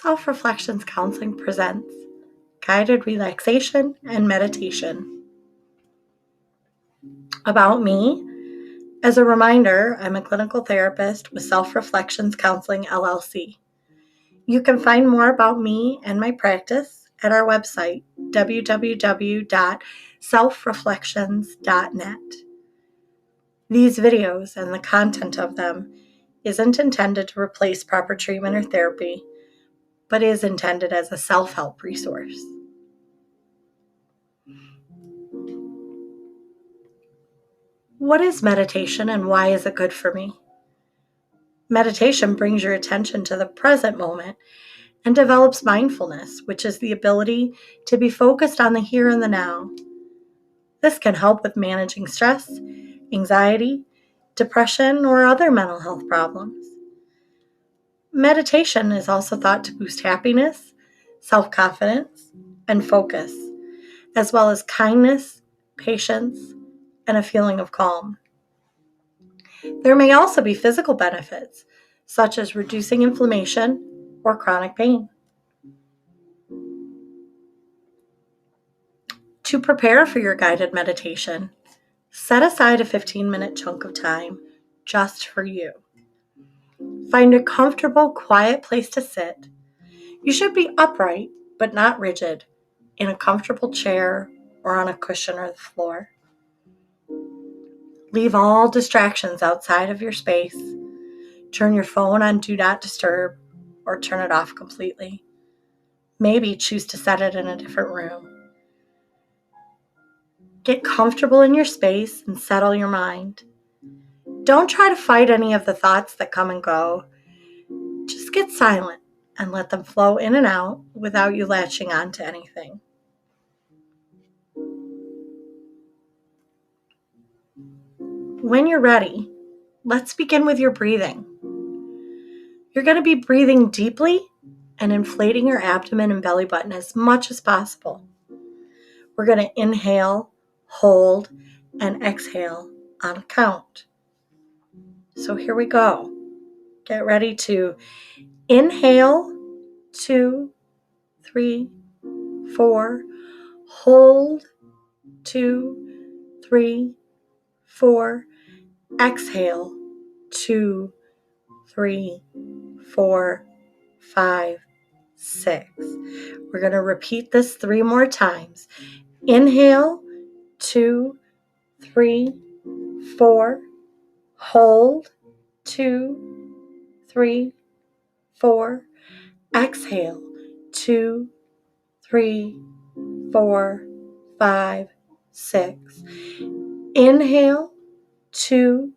Self-Reflections Counseling presents Guided Relaxation and Meditation. About me, as a reminder, I'm a clinical therapist with Self-Reflections Counseling, LLC. You can find more about me and my practice at our website, www.selfreflections.net. These videos and the content of them isn't intended to replace proper treatment or therapy, but is intended as a self-help resource. What is meditation and why is it good for me? Meditation brings your attention to the present moment and develops mindfulness, which is the ability to be focused on the here and the now. This can help with managing stress, anxiety, depression, or other mental health problems. Meditation is also thought to boost happiness, self-confidence, and focus, as well as kindness, patience, and a feeling of calm. There may also be physical benefits, such as reducing inflammation or chronic pain. To prepare for your guided meditation, set aside a 15-minute chunk of time just for you. Find a comfortable, quiet place to sit. You should be upright, but not rigid, in a comfortable chair or on a cushion or the floor. Leave all distractions outside of your space. Turn your phone on Do Not Disturb or turn it off completely. Maybe choose to set it in a different room. Get comfortable in your space and settle your mind. Don't try to fight any of the thoughts that come and go. Just get silent and let them flow in and out without you latching on to anything. When you're ready, let's begin with your breathing. You're going to be breathing deeply and inflating your abdomen and belly button as much as possible. We're going to inhale, hold, and exhale on a count. So here we go. Get ready to inhale, 2, 3, 4. Hold, 2, 3, 4. Exhale, 2, 3, 4, 5, 6. We're going to repeat this 3 more times. Inhale, 2, 3, 4. Hold, 2, 3, 4. Exhale, 2, 3, 4, 5, 6. Inhale, 2,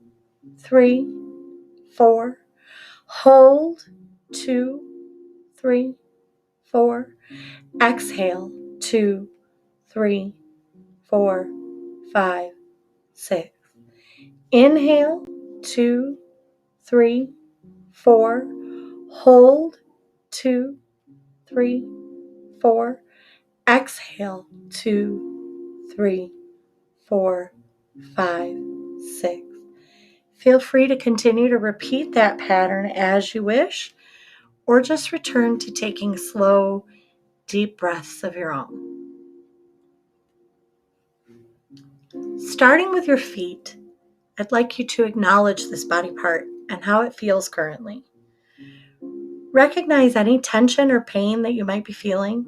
3, 4. Hold, 2, 3, 4. Exhale, 2, 3, 4, 5, 6. Inhale, 2, 3, 4. Hold, 2, 3, 4. Exhale, 2, 3, 4, 5, 6. Feel free to continue to repeat that pattern as you wish, or just return to taking slow, deep breaths of your own. Starting with your feet, I'd like you to acknowledge this body part and how it feels currently. Recognize any tension or pain that you might be feeling,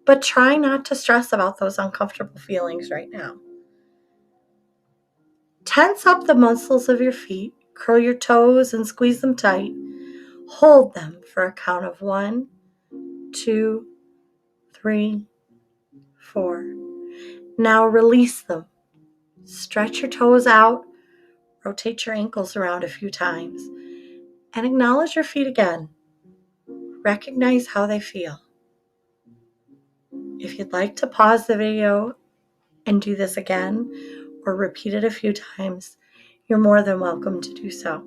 but try not to stress about those uncomfortable feelings right now. Tense up the muscles of your feet, curl your toes and squeeze them tight. Hold them for a count of 1, 2, 3, 4. Now release them. Stretch your toes out, rotate your ankles around a few times, and acknowledge your feet again. Recognize how they feel. If you'd like to pause the video and do this again, or repeat it a few times, you're more than welcome to do so.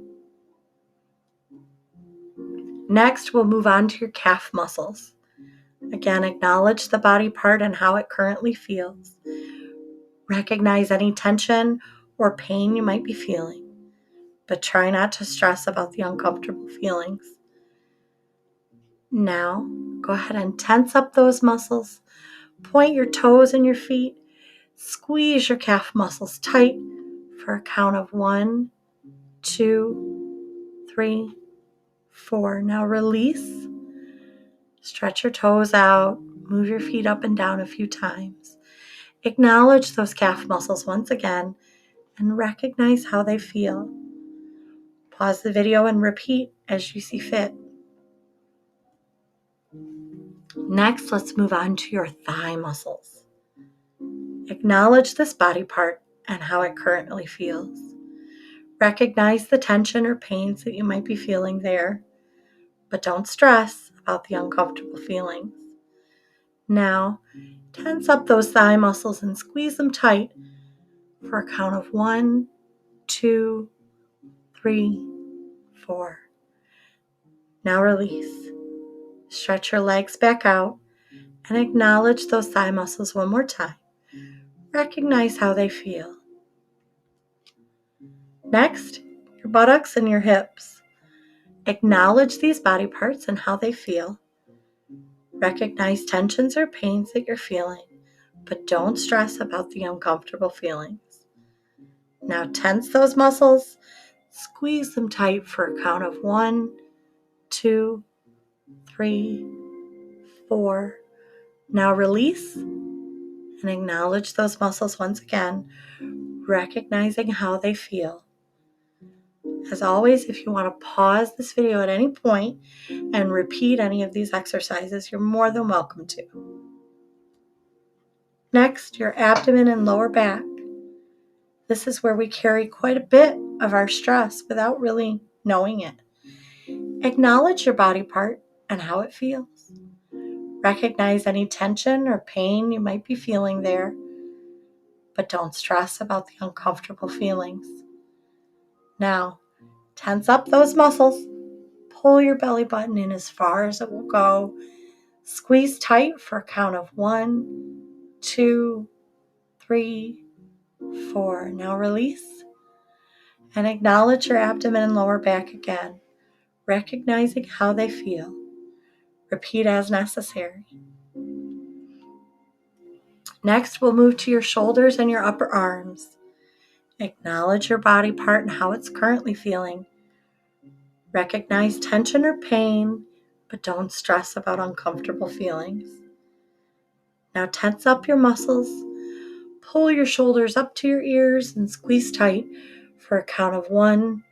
Next, we'll move on to your calf muscles. Again, acknowledge the body part and how it currently feels. Recognize any tension or pain you might be feeling, but try not to stress about the uncomfortable feelings. Now, go ahead and tense up those muscles. Point your toes and your feet. Squeeze your calf muscles tight for a count of 1, 2, 3, 4. Now release. Stretch your toes out. Move your feet up and down a few times. Acknowledge those calf muscles once again and recognize how they feel. Pause the video and repeat as you see fit. Next, let's move on to your thigh muscles. Acknowledge this body part and how it currently feels. Recognize the tension or pains that you might be feeling there, but don't stress about the uncomfortable feelings. Now, tense up those thigh muscles and squeeze them tight for a count of 1, 2, 3, 4. Now release. Stretch your legs back out and acknowledge those thigh muscles one more time. Recognize how they feel. Next, your buttocks and your hips. Acknowledge these body parts and how they feel. Recognize tensions or pains that you're feeling, but don't stress about the uncomfortable feelings. Now tense those muscles, squeeze them tight for a count of 1, 2, 3, 4. Now release and acknowledge those muscles once again, recognizing how they feel. As always, if you want to pause this video at any point and repeat any of these exercises, you're more than welcome to. Next, your abdomen and lower back. This is where we carry quite a bit of our stress without really knowing it. Acknowledge your body part and how it feels. Recognize any tension or pain you might be feeling there, but don't stress about the uncomfortable feelings. Now, tense up those muscles. Pull your belly button in as far as it will go. Squeeze tight for a count of 1, 2, 3, 4. Now release and acknowledge your abdomen and lower back again, recognizing how they feel. Repeat as necessary. Next, we'll move to your shoulders and your upper arms. Acknowledge your body part and how it's currently feeling. Recognize tension or pain, but don't stress about uncomfortable feelings. Now tense up your muscles. Pull your shoulders up to your ears and squeeze tight for a count of 1,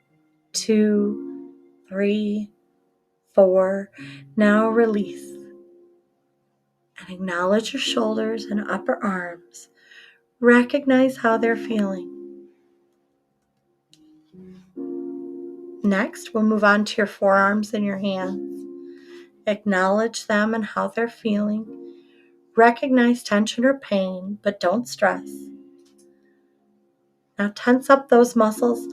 2, 3, 4. Now release. And acknowledge your shoulders and upper arms. Recognize how they're feeling. Next, we'll move on to your forearms and your hands. Acknowledge them and how they're feeling. Recognize tension or pain, but don't stress. Now tense up those muscles.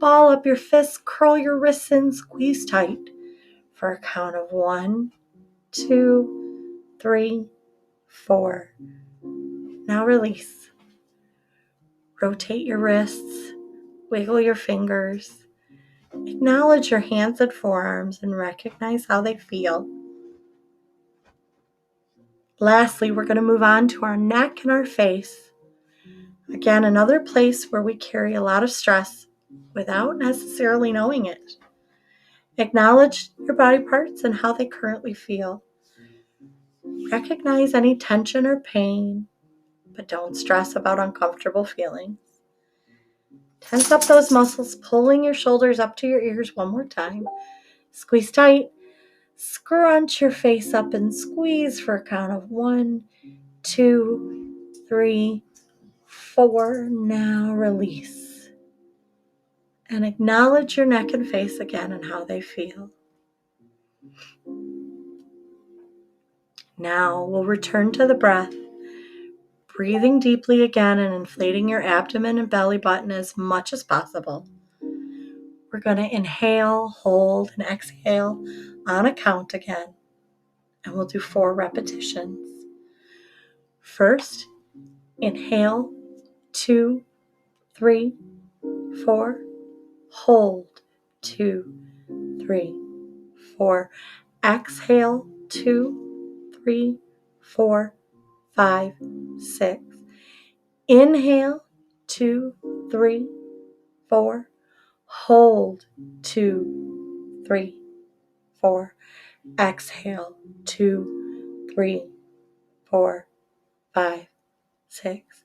Ball up your fists, curl your wrists in, squeeze tight for a count of 1, 2, 3, 4. Now release. Rotate your wrists, wiggle your fingers. Acknowledge your hands and forearms and recognize how they feel. Lastly, we're going to move on to our neck and our face. Again, another place where we carry a lot of stress without necessarily knowing it. Acknowledge your body parts and how they currently feel. Recognize any tension or pain, but don't stress about uncomfortable feelings. Tense up those muscles, pulling your shoulders up to your ears one more time. Squeeze tight. Scrunch your face up and squeeze for a count of 1, 2, 3, 4. Now release. And acknowledge your neck and face again and how they feel. Now we'll return to the breath. Breathing deeply again and inflating your abdomen and belly button as much as possible. We're going to inhale, hold, and exhale on a count again. And we'll do 4 repetitions. First, inhale, 2, 3, 4. Hold, 2, 3, 4. Exhale, 2, 3, 4, 5, 6. Inhale, 2, 3, 4. Hold, 2, 3, 4. Exhale, 2, 3, 4, 5, 6.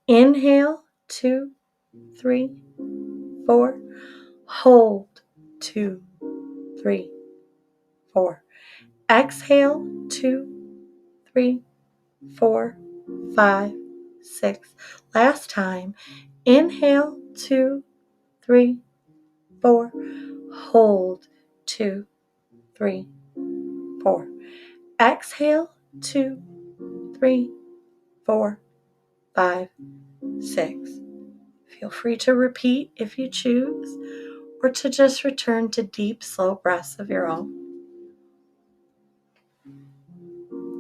Inhale, 2, 3, 4. Hold, 2, 3, 4. Exhale, 2, 3, 4, 5, 6. Last time. Inhale, 2, 3, 4. Hold, 2, 3, 4. Exhale, 2, 3, 4, 5, 6. Feel free to repeat if you choose, or to just return to deep, slow breaths of your own.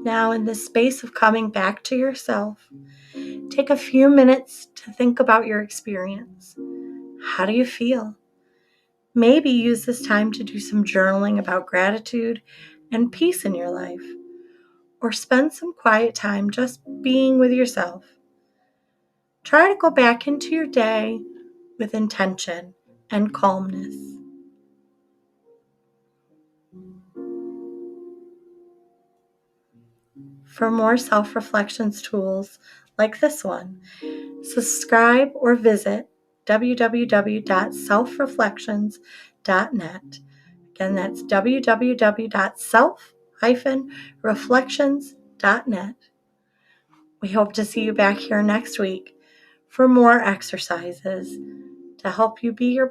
Now, in this space of coming back to yourself, take a few minutes to think about your experience. How do you feel? Maybe use this time to do some journaling about gratitude and peace in your life, or spend some quiet time just being with yourself. Try to go back into your day with intention and calmness. For more self-reflections tools like this one, subscribe or visit www.selfreflections.net. Again, that's www.self-reflections.net. We hope to see you back here next week for more exercises to help you be your